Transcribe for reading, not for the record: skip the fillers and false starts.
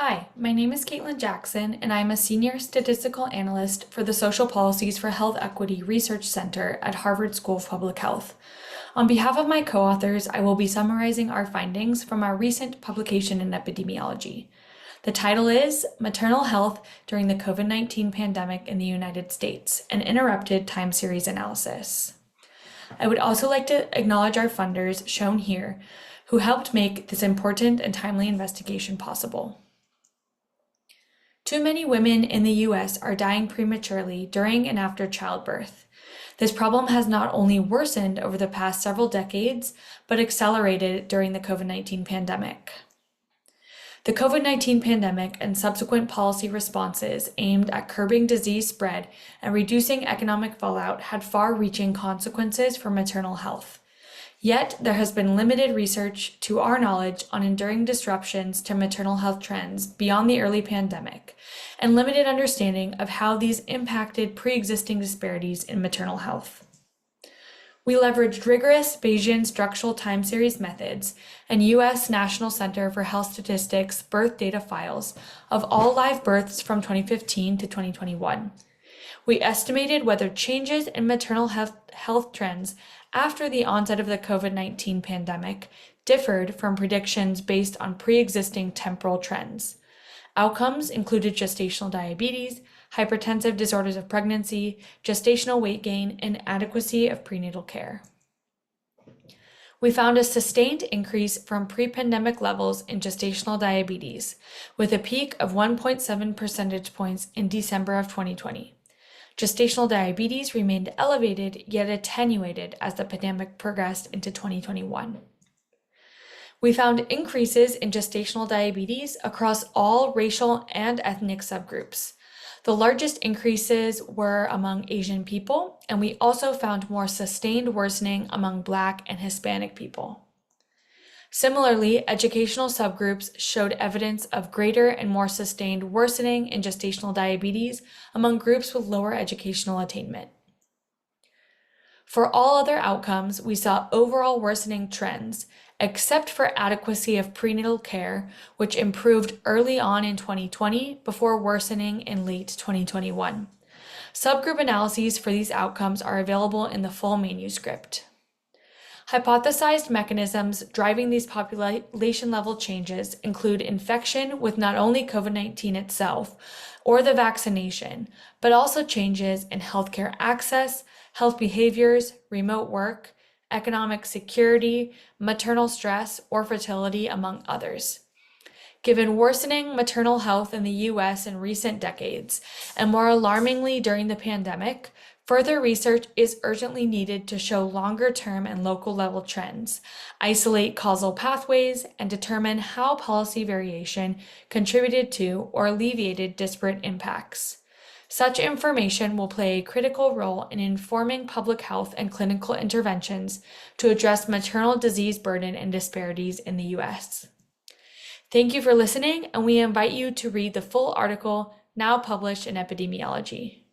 Hi, my name is Kaitlyn Jackson, and I'm a Senior Statistical Analyst for the Social Policies for Health Equity Research Center at Harvard School of Public Health. On behalf of my co-authors, I will be summarizing our findings from our recent publication in Epidemiology. The title is Maternal Health During the COVID-19 Pandemic in the United States, an Interrupted Time Series Analysis. I would also like to acknowledge our funders, shown here, who helped make this important and timely investigation possible. Too many women in the U.S. are dying prematurely during and after childbirth. This problem has not only worsened over the past several decades, but accelerated during the COVID-19 pandemic. The COVID-19 pandemic and subsequent policy responses aimed at curbing disease spread and reducing economic fallout had far-reaching consequences for maternal health. Yet, there has been limited research, to our knowledge, on enduring disruptions to maternal health trends beyond the early pandemic, and limited understanding of how these impacted pre-existing disparities in maternal health. We leveraged rigorous Bayesian structural time series methods and U.S. National Center for Health Statistics birth data files of all live births from 2015 to 2021. We estimated whether changes in maternal health trends after the onset of the COVID-19 pandemic differed from predictions based on pre-existing temporal trends. Outcomes included gestational diabetes, hypertensive disorders of pregnancy, gestational weight gain, and adequacy of prenatal care. We found a sustained increase from pre-pandemic levels in gestational diabetes, with a peak of 1.7 percentage points in December of 2020. Gestational diabetes remained elevated yet attenuated as the pandemic progressed into 2021. We found increases in gestational diabetes across all racial and ethnic subgroups. The largest increases were among Asian people, and we also found more sustained worsening among Black and Hispanic people. Similarly, educational subgroups showed evidence of greater and more sustained worsening in gestational diabetes among groups with lower educational attainment. For all other outcomes, we saw overall worsening trends, except for adequacy of prenatal care, which improved early on in 2020 before worsening in late 2021. Subgroup analyses for these outcomes are available in the full manuscript. Hypothesized mechanisms driving these population-level changes include infection with not only COVID-19 itself or the vaccination, but also changes in healthcare access, health behaviors, remote work, economic security, maternal stress, or fertility, among others. Given worsening maternal health in the U.S. in recent decades, and more alarmingly during the pandemic, further research is urgently needed to show longer-term and local-level trends, isolate causal pathways, and determine how policy variation contributed to or alleviated disparate impacts. Such information will play a critical role in informing public health and clinical interventions to address maternal disease burden and disparities in the U.S. Thank you for listening, and we invite you to read the full article now published in Epidemiology.